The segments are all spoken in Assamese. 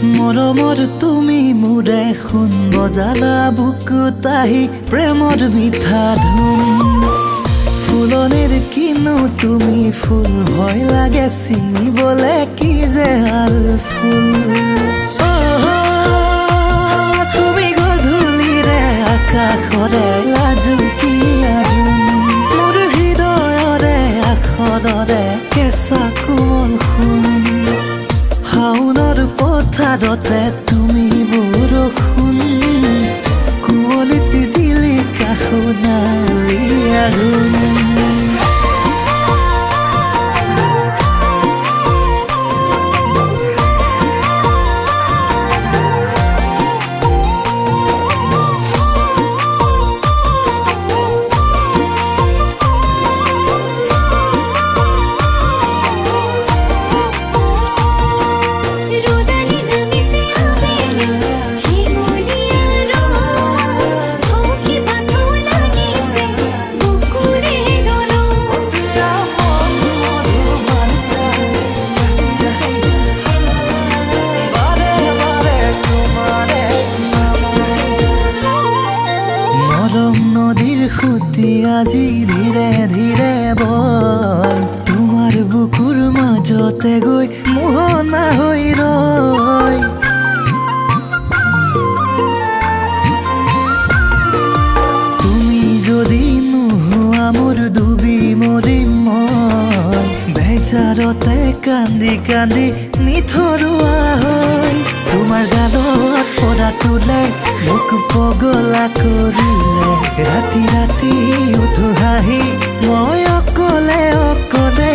মৰমৰ তুমি মোৰ এখন বজালা বুকুত আহি প্ৰেমৰ মিঠা ধুন ফুলনিৰ কিনো তুমি ফুল ভয় লাগে চিনিবলে কি যে হাল ফুল তুমি গধূলিৰে আকাশৰে লাজুকী আজোন মোৰ হৃদয়ৰে আখৰৰে কেঁচা কোমল সোণ শাওনৰ পথাৰতে তুমি বৰষুণ কুঁৱলীত জিলিকা সোণালী আঘোণ নদীৰ সুতি আজি ধীৰে ধীৰে বয় তোমাৰ বুকুৰ মাজতে গৈ মোহনা হৈ ৰয় তুমি যদি নোহোৱা মোৰ ডুবি মৰিম মই বেজাৰতে কান্দি কান্দি নিথৰুৱা হয় তোমাৰ গালত পৰা তোলে মোক পগলা কৰিলে ৰাতি ৰাতি উঠো হাঁহি মই অকলে অকলে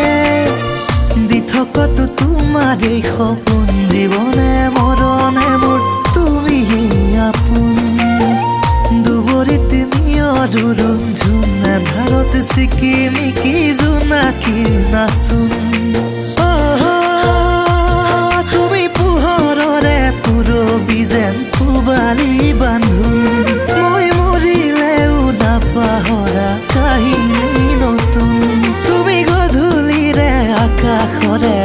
দি থকাটো তোমাৰ এই সপোন জীৱনে মৰণে মোৰ তুমি আপোন দুবৰিত নিয়ৰ ঝুনা ধাৰত চিকিমিকি জোনাকী নাচোন তুমি পোহৰৰে পুৰবি যেন পুবালি বান্ধোন মই মৰিলেও নাপাহৰা কাহিনী নতুন তুমি গধূলিৰে আকাশৰে